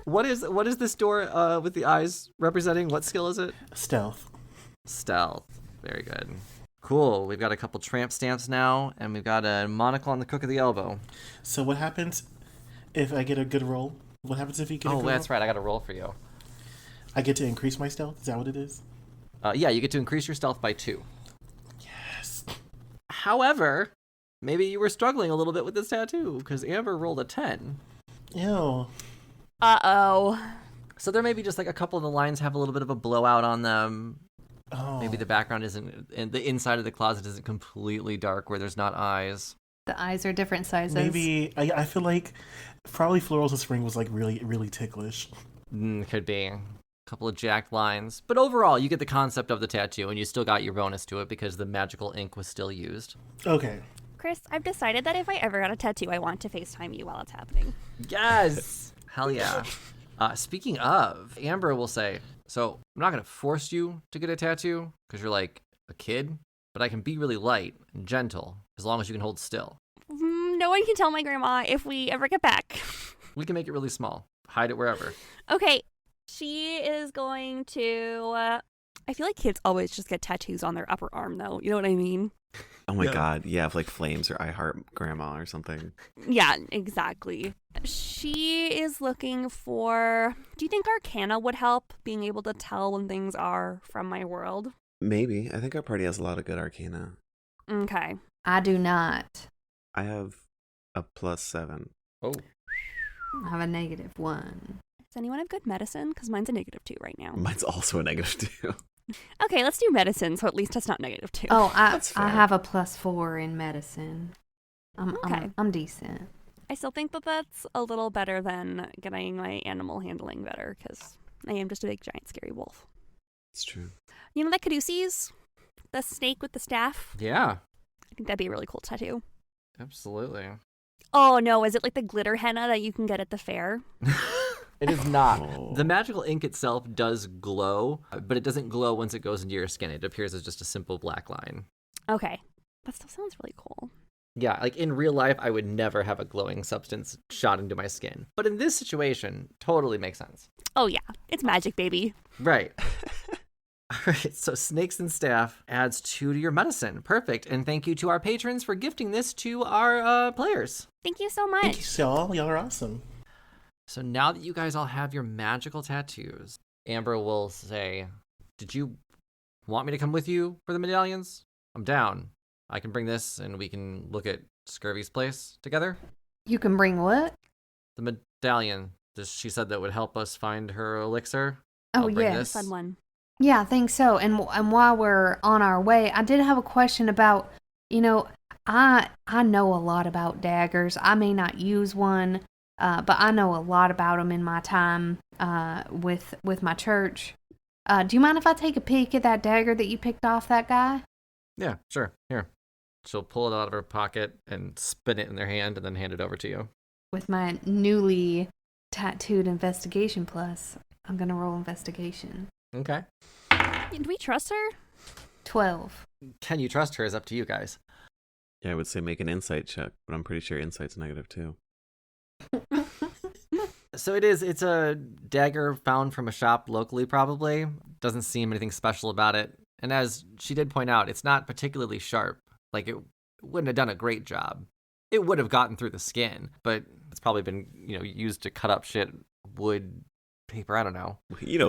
What is this door with the eyes representing? What skill is it? Stealth. Stealth. Very good. Cool. We've got a couple tramp stamps now, and we've got a monocle on the crook of the elbow. So what happens if I get a good roll? What happens if you get a good That's roll? right. I got a roll for you. I get to increase my stealth? Is that what it is? Yeah, you get to increase your stealth by 2. Yes. However, maybe you were struggling a little bit with this tattoo, because Amber rolled a 10. Ew. Uh-oh. So there may be just like a couple of the lines have a little bit of a blowout on them. Oh. Maybe the background isn't, and the inside of the closet isn't completely dark where there's not eyes. The eyes are different sizes. Maybe, I feel like probably Florals of Spring was like really, really ticklish. Could be. A couple of jacked lines. But overall, you get the concept of the tattoo, and you still got your bonus to it because the magical ink was still used. Okay. Chris, I've decided that if I ever got a tattoo, I want to FaceTime you while it's happening. Yes! Hell yeah. Speaking of, Amber will say, so I'm not going to force you to get a tattoo because you're like a kid, but I can be really light and gentle as long as you can hold still. No one can tell my grandma if we ever get back. We can make it really small. Hide it wherever. Okay, she is going to... I feel like kids always just get tattoos on their upper arm, though. You know what I mean? Oh my god, yeah, if like Flames or I Heart Grandma or something. Yeah, exactly. She is looking for... Do you think Arcana would help, being able to tell when things are from my world? Maybe. I think our party has a lot of good arcana. Okay. I do not. I have a +7. Oh. I have a -1. Does anyone have good medicine? Because mine's a -2 right now. Mine's also a -2. Okay, let's do medicine, so at least it's not -2. Oh, That's fair. I have a +4 in medicine. Okay. I'm decent. I still think that that's a little better than getting my animal handling better, because I am just a big, giant, scary wolf. It's true. You know that Caduceus? The snake with the staff? Yeah, I think that'd be a really cool tattoo. absolutely. Oh no, is it like the glitter henna that you can get at the fair? It is not. Oh. The magical ink itself does glow, but it doesn't glow once it goes into your skin. It appears as just a simple black line. Okay. That still sounds really cool. Yeah, like in real life, I would never have a glowing substance shot into my skin. But in this situation, totally makes sense. Oh yeah, it's magic, baby. Right. All right, so Snakes and Staff adds 2 to your medicine. Perfect. And thank you to our patrons for gifting this to our players. Thank you so Thank much. you, y'all. Y'all are awesome. So now that you guys all have your magical tattoos, Amber will say, did you want me to come with you for the medallions? I'm down. I can bring this and we can look at Scurvy's place together. You can bring what? The medallion. She said that would help us find her elixir. Oh, I'll bring yeah. this. Fun one. Yeah, I think so. And while we're on our way, I did have a question about, I know a lot about daggers. I may not use one, but I know a lot about them in my time with my church. Do you mind if I take a peek at that dagger that you picked off that guy? Yeah, sure. Here. She'll pull it out of her pocket and spin it in their hand and then hand it over to you. With my newly tattooed investigation plus, I'm going to roll investigation. Okay. Do we trust her? 12. Can you trust her is up to you guys. Yeah, I would say make an insight check, but I'm pretty sure insight's -2. So it's a dagger found from a shop locally, probably. Doesn't seem anything special about it. And as she did point out, it's not particularly sharp. Like, it wouldn't have done a great job. It would have gotten through the skin, but it's probably been, used to cut up shit, wood, paper, I don't know.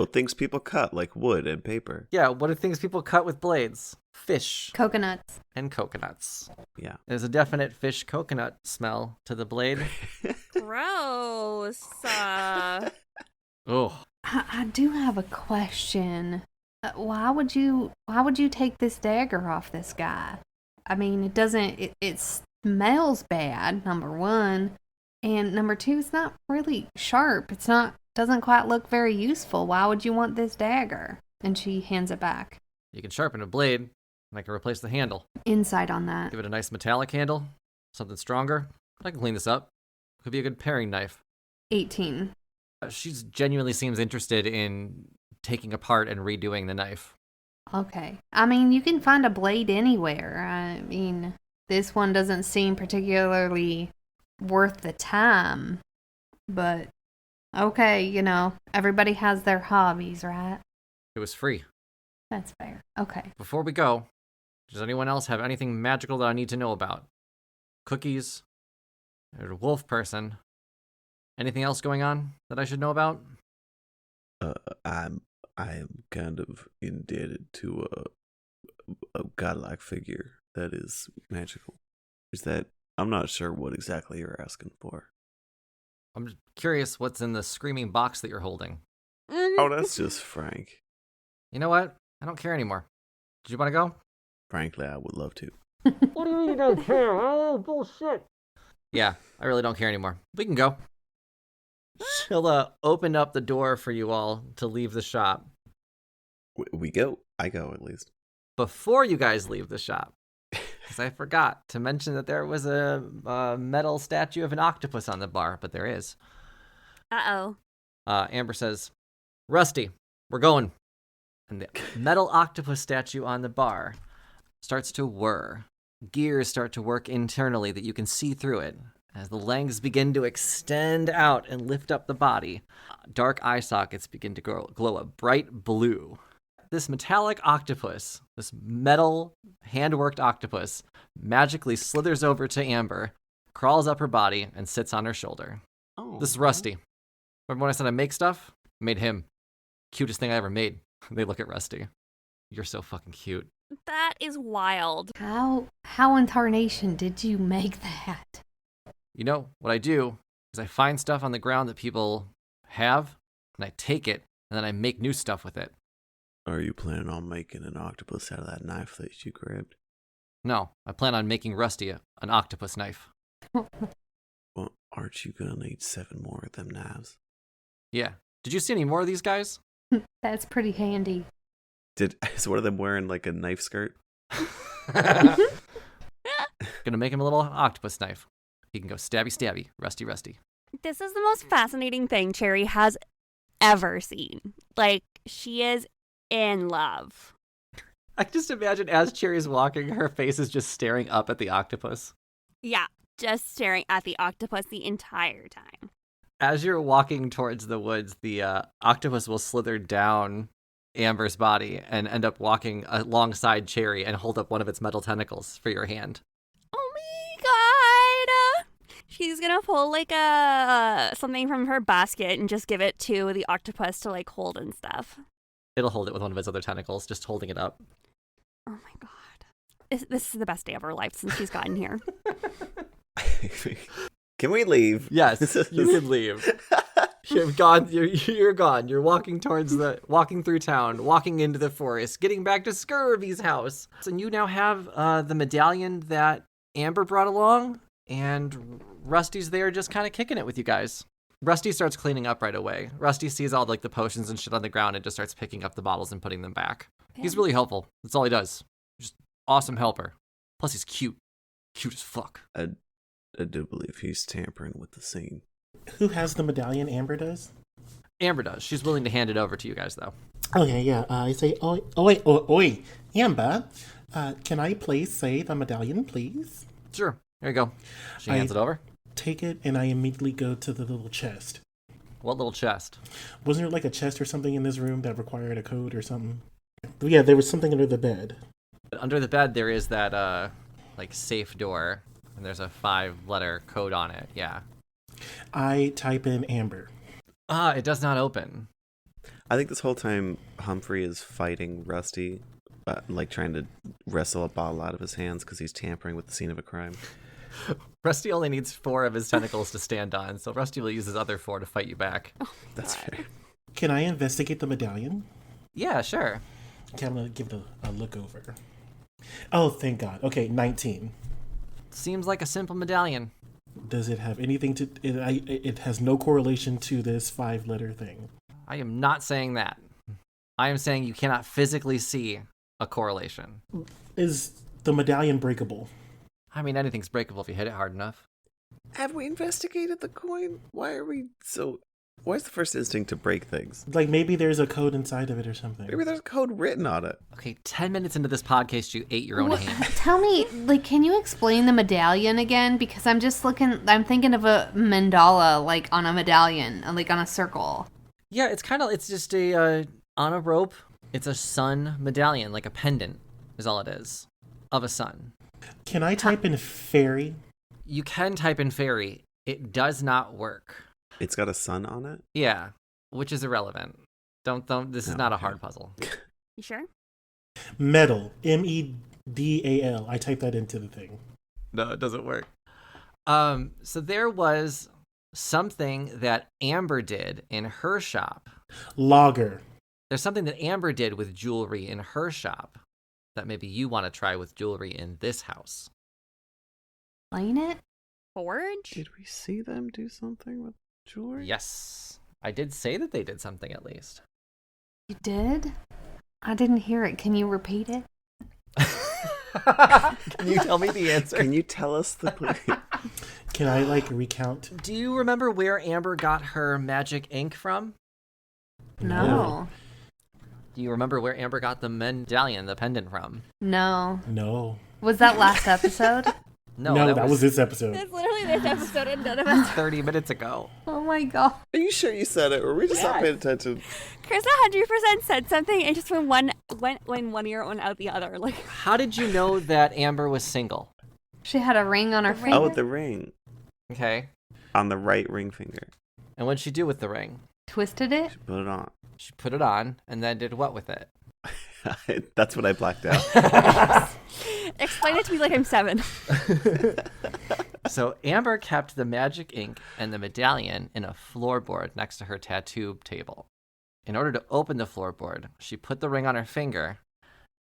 Things people cut, like wood and paper. Yeah, what are things people cut with blades? Fish Coconuts. and coconuts. Yeah. There's a definite fish coconut smell to the blade. Gross. Oh, I do have a question. Why would you take this dagger off this guy? I mean, it smells bad, number one, and number two, it's not really sharp. Doesn't quite look very useful. Why would you want this dagger? And she hands it back. you can sharpen a blade, and I can replace the handle. Insight on that. Give it a nice metallic handle, something stronger. I can clean this up. Could be a good paring knife. 18. She genuinely seems interested in taking apart and redoing the knife. Okay. I mean, you can find a blade anywhere. I mean, this one doesn't seem particularly worth the time. But, okay, everybody has their hobbies, right? It was free. That's fair. Okay. Before we go, Does anyone else have anything magical that I need to know about? Cookies? There's a wolf person. Anything else going on that I should know about? I am kind of indebted to a godlike figure that is magical. Is that I'm not sure what exactly you're asking for. I'm just curious what's in the screaming box that you're holding. Oh, that's just Frank. You know what? I don't care anymore. Do you want to go? Frankly, I would love to. What do you mean you don't care? Oh, bullshit. Yeah, I really don't care anymore. We can go. She'll open up the door for you all to leave the shop. We go. I go, at least. Before you guys leave the shop, because I forgot to mention that there was a metal statue of an octopus on the bar, but there is. Uh-oh. Amber says, Rusty, we're going. And the metal octopus statue on the bar starts to whir. Gears start to work internally that you can see through it. As the legs begin to extend out and lift up the body, dark eye sockets begin to glow a bright blue. This metallic octopus, this metal hand-worked octopus, magically slithers over to Amber, crawls up her body, and sits on her shoulder. Oh, This is Rusty. Remember when I said I make stuff? I made him. Cutest thing I ever made. They look at Rusty. You're so fucking cute. That is wild. How in tarnation did you make that? You know, what I do is I find stuff on the ground that people have, and I take it, and then I make new stuff with it. Are you planning on making an octopus out of that knife that you grabbed? No, I plan on making Rusty an octopus knife. Well, aren't you gonna need 7 more of them knives? Yeah. Did you see any more of these guys? That's pretty handy. Is one of them wearing like a knife skirt? Gonna make him a little octopus knife. He can go stabby stabby, rusty. This is the most fascinating thing Cherry has ever seen. Like, she is in love. I just imagine as Cherry's walking, her face is just staring up at the octopus. Yeah, just staring at the octopus the entire time. As you're walking towards the woods, the octopus will slither down Amber's body and end up walking alongside Cherry and hold up one of its metal tentacles for your hand. Oh my god! She's gonna pull like something from her basket and just give it to the octopus to like hold and stuff. It'll hold it with one of its other tentacles, just holding it up. Oh my god. This is the best day of her life since she's gotten here. Can we leave? Yes, you can leave. You've gone. You're gone. You're walking through town, walking into the forest, getting back to Scurvy's house. And you now have the medallion that Amber brought along, and Rusty's there just kind of kicking it with you guys. Rusty starts cleaning up right away. Rusty sees all like the potions and shit on the ground and just starts picking up the bottles and putting them back. He's really helpful. That's all he does. Just awesome helper. Plus he's cute. Cute as fuck. I do believe he's tampering with the scene. Who has the medallion? Amber does? Amber does. She's willing to hand it over to you guys, though. Okay, yeah. I say, oi, Amber, can I please say the medallion, please? Sure. Here you go. She hands it over. Take it, and I immediately go to the little chest. What little chest? Wasn't there like a chest or something in this room that required a code or something? Yeah, there was something under the bed. Under the bed, there is that, like, safe door, and there's a 5-letter code on it. Yeah. I type in Amber. It does not open. I think this whole time Humphrey is fighting Rusty, like trying to wrestle a bottle out of his hands because he's tampering with the scene of a crime. Rusty only needs 4 of his tentacles to stand on, so Rusty will use his other 4 to fight you back. That's fair. Can I investigate the medallion? Yeah, sure. Okay, I'm going to give it a look over. Oh, thank God. Okay, 19. Seems like a simple medallion. Does it have anything to... It has no correlation to this 5-letter thing. I am not saying that. I am saying you cannot physically see a correlation. Is the medallion breakable? I mean, anything's breakable if you hit it hard enough. Have we investigated the coin? Why is the first instinct to break things? Like maybe there's a code inside of it or something. Maybe there's a code written on it. Okay, 10 minutes into this podcast, you ate your own hand. Tell me, like, can you explain the medallion again? Because I'm thinking of a mandala, like, on a medallion, like, on a circle. Yeah, it's just a, on a rope, it's a sun medallion, like a pendant, is all it is. of a sun. Can I type in fairy? You can type in fairy. It does not work. It's got a sun on it? Yeah, which is irrelevant. Don't. This is not a hard puzzle. You sure? Medal. Medal. I type that into the thing. No, it doesn't work. So there was something that Amber did in her shop. Logger. There's something that Amber did with jewelry in her shop that maybe you want to try with jewelry in this house. Explain it? Forge? Did we see them do something with jewelry? Yes. I did say that they did something at least. You did? I didn't hear it. Can you repeat it? Can you tell me the answer? Can you tell us the Can I recount? Do you remember where Amber got her magic ink from? No. Do you remember where Amber got the medallion, the pendant from? No. No. Was that last episode? No, that was this episode. That's literally this episode and none of us. 30 minutes ago. Oh my god. Are you sure you said it? Or we just not paying attention? Krista 100% said something and just went one ear, one out the other. How did you know that Amber was single? She had a ring on her finger. Oh, the ring. Okay. On the right ring finger. And what'd she do with the ring? Twisted it? She put it on. She put it on and then did what with it? That's what I blacked out. Explain it to me like I'm 7. So Amber kept the magic ink and the medallion in a floorboard next to her tattoo table. In order to open the floorboard, she put the ring on her finger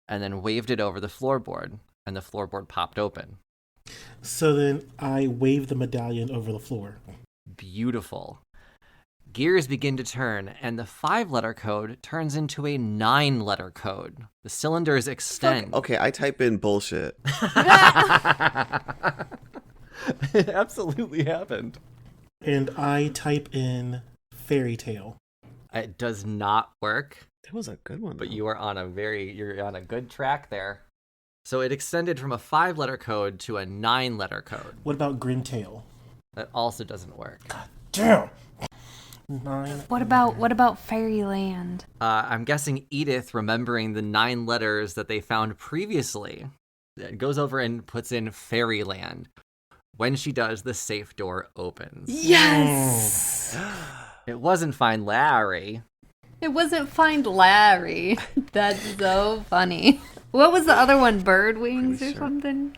and then waved it over the floorboard, and the floorboard popped open. So then I waved the medallion over the floor. Beautiful. Gears begin to turn, and the 5-letter code turns into a 9-letter code. The cylinders extend. Okay, I type in bullshit. It absolutely happened. And I type in fairy tale. It does not work, That was a good one. but though. you're on a good track there. So it extended from a 5-letter code to a 9-letter code. What about Grintail? That also doesn't work. Damn! 9. What about Fairyland? I'm guessing Edith, remembering the 9 letters that they found previously, goes over and puts in Fairyland. When she does, the safe door opens. Yes! It wasn't Find Larry. It wasn't Find Larry. That's so funny. What was the other one? Bird wings Pretty or sure. something?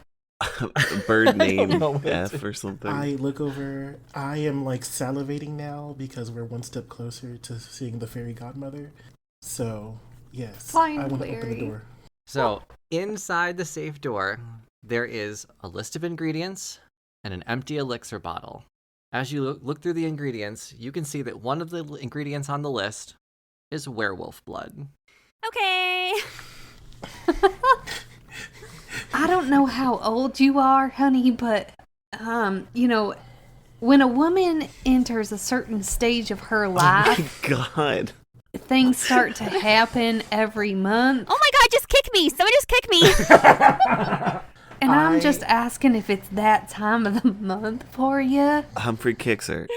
Bird name know what F or something. I look over. I am salivating now because we're one step closer to seeing the fairy godmother. So, yes. Find I want to open Larry. the door. So inside the safe door, there is a list of ingredients and an empty elixir bottle. As you look through the ingredients, you can see that one of the ingredients on the list is werewolf blood. Okay. I don't know how old you are, honey, but when a woman enters a certain stage of her life, God. things start to happen every month. Oh my god, just kick me. Somebody just kick me. And I'm just asking if it's that time of the month for you. Humphrey kicks her.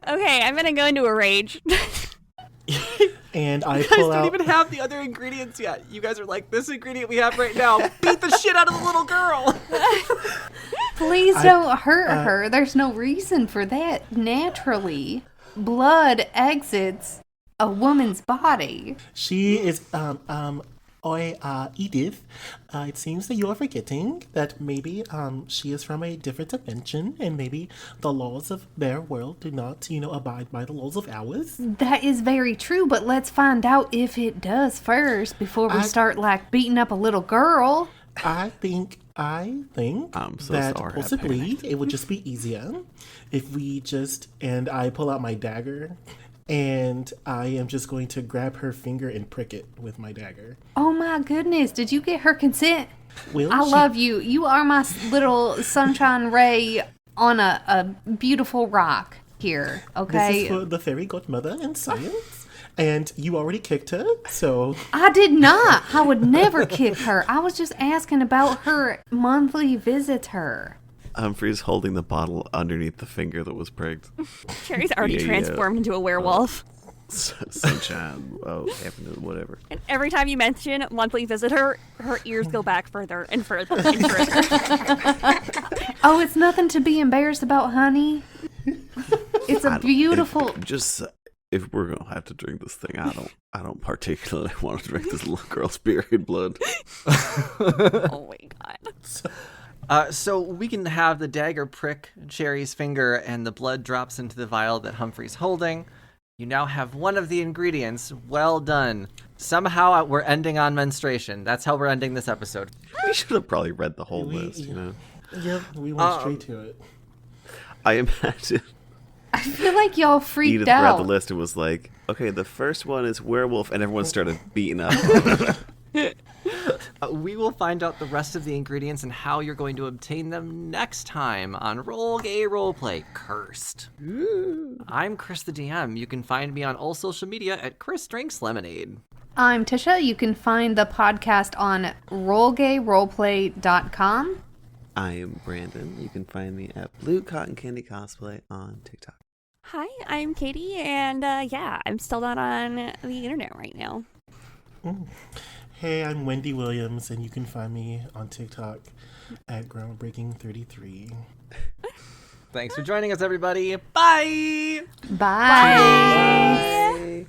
Okay, I'm gonna go into a rage. And I You guys pull don't out. even have the other ingredients yet. You guys are like, this ingredient we have right now, beat the shit out of the little girl. Please don't hurt her. There's no reason for that. Naturally, blood exits a woman's body. She is Edith. It seems that you are forgetting that maybe she is from a different dimension, and maybe the laws of their world do not, abide by the laws of ours. That is very true, but let's find out if it does first before we start beating up a little girl. I think I'm so that sorry I possibly panicked. it would just be easier if we and I pull out my dagger, and I am just going to grab her finger and prick it with my dagger. Oh my goodness, did you get her consent? Well, I love you. You are my little sunshine ray on a beautiful rock here, This okay? is for the fairy godmother and science. And you already kicked her, so I did not. I would never kick her. I was just asking about her monthly visitor. Humphrey's holding the bottle underneath the finger that was pricked. Cherry's already Yeah. transformed into a werewolf. Sunshine, happiness, whatever. And every time you mention monthly visitor, her ears go back further and further and further. Oh, it's nothing to be embarrassed about, honey. It's a beautiful. If we're gonna have to drink this thing, I don't particularly want to drink this little girl's period blood. Oh my god. So we can have the dagger prick Cherry's finger and the blood drops into the vial that Humphrey's holding. You now have one of the ingredients. Well done. Somehow we're ending on menstruation. That's how we're ending this episode. We should have probably read the whole list, you know? Yep, we went straight to it. I imagine I feel like y'all freaked Edith out. read the list and was like, okay, the first one is werewolf, and everyone started beating up. We will find out the rest of the ingredients and how you're going to obtain them next time on Roll Gay Roleplay Cursed. I'm Chris the DM. You can find me on all social media at Chris Drinks Lemonade. I'm Tisha. You can find the podcast on rollgayroleplay.com. I am Brandon. You can find me at Blue Cotton Candy Cosplay on TikTok. Hi, I'm Katie, and I'm still not on the internet right now. Hey, I'm Wendy Williams, and you can find me on TikTok at Groundbreaking33. Thanks for joining us, everybody. Bye! Bye.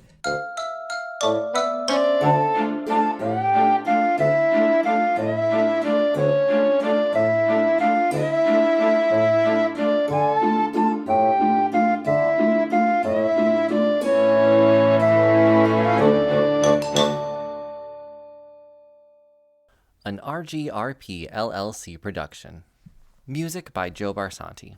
An RGRP LLC production. Music by Joe Barsanti.